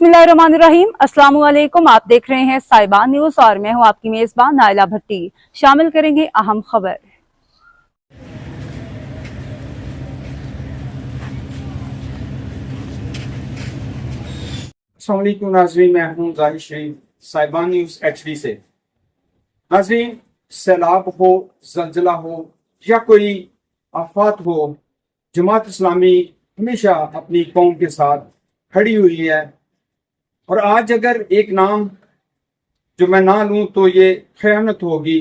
बिस्मिल्लाहिर्रहमानिर्रहीम। अस्सलाम वालेकुम। आप देख रहे हैं साहिबा न्यूज और मैं हूं आपकी मेजबान नाइला भट्टी। शामिल करेंगे अहम खबर। अस्सलाम वालेकुम नाज़रीन, मैं हूं जाहिद शरीफ साहिबा न्यूज HD से। नाज़रीन, सैलाब हो, जलजला हो या कोई आफत हो, जमात इस्लामी हमेशा अपनी कौम के साथ खड़ी हुई है। और आज अगर एक नाम जो मैं ना लूं तो ये खयानत होगी।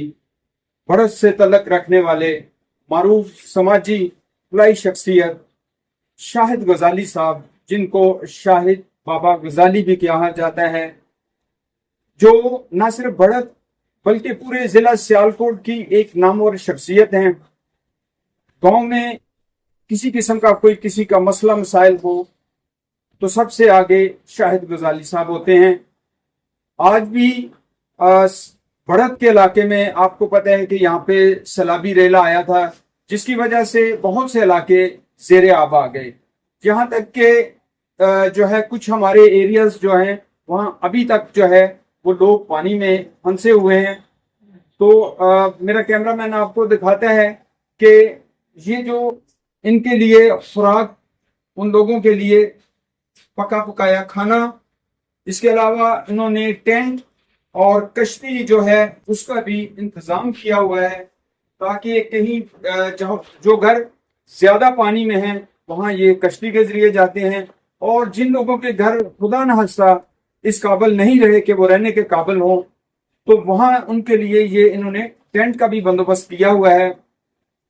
बढ़त से तल्लक रखने वाले मारूफ समाजी फलाई शख्सियत शाहिद गजाली साहब, जिनको शाहिद बाबा गजाली भी कहा जाता है, जो न सिर्फ बढ़त बल्कि पूरे जिला सियालकोट की एक नामवर शख्सियत हैं। गांव में किसी किस्म का कोई किसी का मसला मसाइल हो तो सबसे आगे शाहिद गजाली साहब होते हैं। आज भी बढ़त के इलाके में आपको पता है कि यहाँ पे सैलाबी रेला आया था, जिसकी वजह से बहुत से इलाके ज़ेरे आब आ गए। यहाँ तक के जो है कुछ हमारे एरियाज जो हैं वहाँ अभी तक जो है वो लोग पानी में फंसे हुए हैं। तो मेरा कैमरामैन आपको दिखाता है कि ये जो इनके लिए खुराक, उन लोगों के लिए पका पकाया खाना, इसके अलावा इन्होंने टेंट और कश्ती जो है उसका भी इंतजाम किया हुआ है, ताकि कहीं जो घर ज्यादा पानी में हैं वहां ये कश्ती के जरिए जाते हैं। और जिन लोगों के घर खुदा न खास्ता इस काबिल नहीं रहे कि वो रहने के काबिल हों, तो वहां उनके लिए ये इन्होंने टेंट का भी बंदोबस्त किया हुआ है।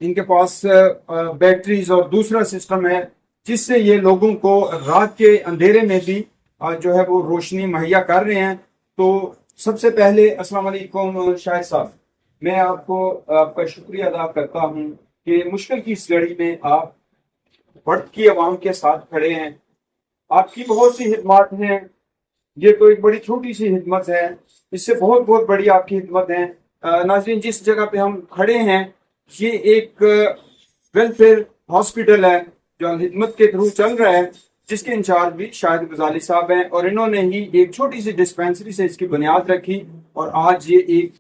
इनके पास बैटरीज और दूसरा सिस्टम है जिससे ये लोगों को रात के अंधेरे में भी जो है वो रोशनी मुहैया कर रहे हैं। तो सबसे पहले अस्सलाम वालेकुम शाहिद साहब, मैं आपका शुक्रिया अदा करता हूं कि मुश्किल की इस घड़ी में आप बढ़त की आवाम के साथ खड़े हैं। आपकी बहुत सी खिदमत हैं, ये तो एक बड़ी छोटी सी खिदमत है, इससे बहुत बहुत बड़ी आपकी खिदमत है। नाज़रीन, जिस जगह पे हम खड़े हैं ये एक वेलफेयर हॉस्पिटल है जो अलहिदमत के थ्रू चल रहा है, जिसके इंचार्ज भी शाहिद गजाली साहब हैं। और इन्होंने ही एक छोटी सी डिस्पेंसरी से इसकी बुनियाद रखी और आज ये एक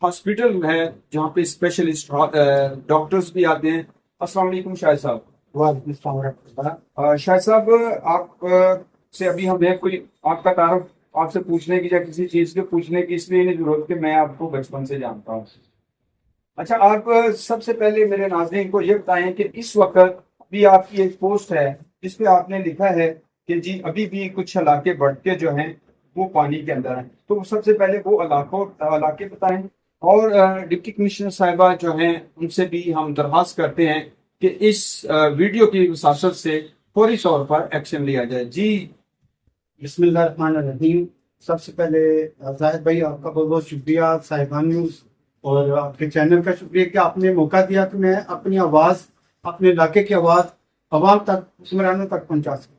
हॉस्पिटल है जहाँ पे स्पेशलिस्ट डॉक्टर्स भी आते हैं। अस्सलाम वालेकुम शाहिद साहब। शाहिद साहब, आप से अभी हमें कोई आपका तारुफ आपसे पूछने की या किसी चीज के पूछने की इसलिए नहीं जरूरत कि मैं आपको बचपन से जानता हूँ। अच्छा, आप सबसे पहले मेरे नाज़रीन को ये बताएं कि इस वक्त भी आपकी एक पोस्ट है जिसपे आपने लिखा है कि जी अभी भी कुछ इलाके बढ़ते जो हैं वो पानी के अंदर हैं। तो सबसे पहले वो इलाके बताएं और डिप्टी कमिश्नर साहिबा जो हैं उनसे भी हम दरख्वास्त करते हैं कि इस वीडियो की वसासत से फौरी तौर पर एक्शन लिया जाए। जी बिस्मिल्लाहिर्रहमानिर्रहीम। सबसे पहले जाहिद भाई आपका बहुत बहुत शुक्रिया, साहिबा न्यूज़ और आपके चैनल का शुक्रिया कि आपने मौका दिया कि मैं अपनी आवाज़, अपने इलाके की आवाज़ अवाम तक, हुक्मरानों तक पहुंचा सकूं।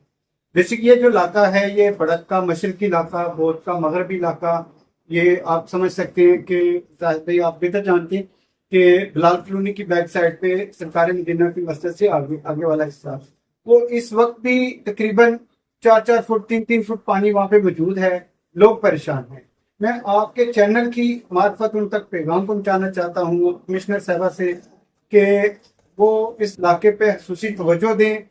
बेसिक ये जो इलाका है ये बढ़त का मशरकी इलाका, बोध का मगरबी इलाका, ये आप समझ सकते हैं कि जाहिद भाई आप बेहतर जानते हैं कि बिलाल कॉलोनी की बैक साइड पे सरकारी मदीना की मस्जिद से आगे वाला हिस्सा, वो इस वक्त भी तकरीबन 4-4 फुट 3-3 फुट पानी वहाँ पे मौजूद है। लोग परेशान हैं। मैं आपके चैनल की मार्फत उन तक पैगाम पहुँचाना चाहता हूँ कमिश्नर साहबा से कि वो इस इलाके पे खुसूसी तवज्जो दें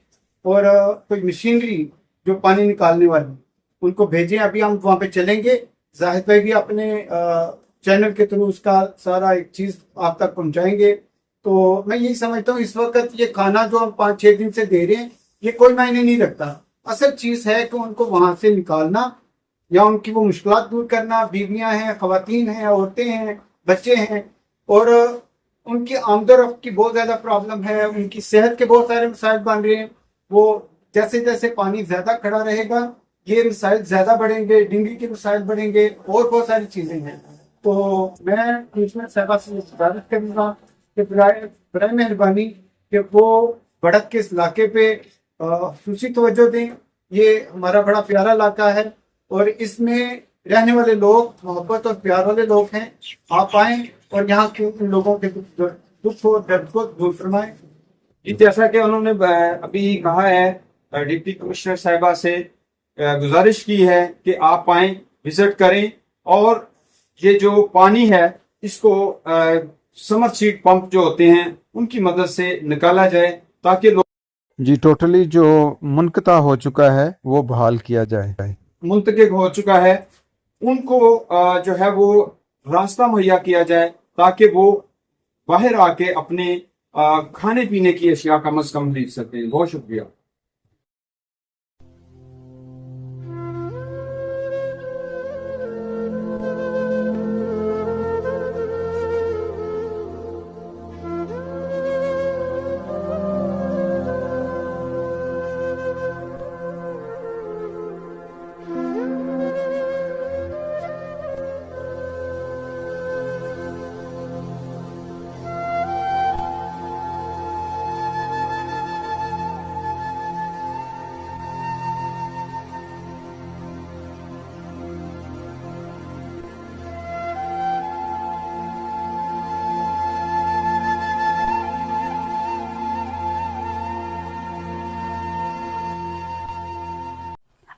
और कोई मशीनरी जो पानी निकालने वाली उनको भेजें। अभी हम वहाँ पे चलेंगे, जाहिद भाई भी अपने चैनल के थ्रू उसका सारा एक चीज़ आप तक पहुँचाएंगे। तो मैं यही समझता हूँ इस वक्त ये खाना जो हम 5-6 दिन से दे रहे हैं ये कोई मायने नहीं रखता। असल चीज़ है कि उनको वहाँ से निकालना या उनकी वो मुश्किलात दूर करना। बीवियाँ हैं, खवातीन हैं, औरतें हैं, बच्चे हैं और उनकी आमदोरफ्त की बहुत ज़्यादा प्रॉब्लम है। उनकी सेहत के बहुत सारे मसाइल बन रहे हैं। वो जैसे जैसे पानी ज़्यादा खड़ा रहेगा ये मसाइल ज़्यादा बढ़ेंगे, डेंगू के मसाइल बढ़ेंगे और बहुत सारी चीज़ें हैं। तो मैं कमिश्नर साहबा से गुजारिश करूँगा कि बराए मेहरबानी कि वो बढ़त के इस इलाके पे खुसूसी तवज्जो दें। ये हमारा बड़ा प्यारा इलाका है और इसमें रहने वाले लोग मोहब्बत और प्यार वाले लोग हैं। आप आएँ और यहाँ के उन लोगों के दुख और दर्द को दूर फरमाएं। जैसा कि उन्होंने अभी कहा है डिप्टी कमिश्नर साहिबा से گزارش کی ہے کہ آپ آئیں، وزٹ کریں، اور یہ جو پانی ہے اس کو سمر سیڈ پمپ جو ہوتے ہیں ان کی مدد سے نکالا جائے تاکہ لوگ جی ٹوٹلی جو منقطع ہو چکا ہے وہ بحال کیا جائے. منتقل ہو چکا ہے ان کو جو ہے وہ راستہ مہیا کیا جائے تاکہ وہ باہر آ کے اپنے کھانے پینے کی اشیاء کم از کم خرید سکتے ہیں. بہت شکریہ.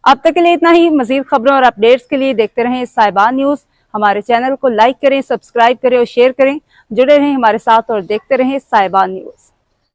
اب تک کے لیے اتنا ہی. مزید خبروں اور اپڈیٹس کے لیے دیکھتے رہیں صاحبان نیوز. ہمارے چینل کو لائک کریں، سبسکرائب کریں اور شیئر کریں. جڑے رہیں ہمارے ساتھ اور دیکھتے رہیں صاحبان نیوز.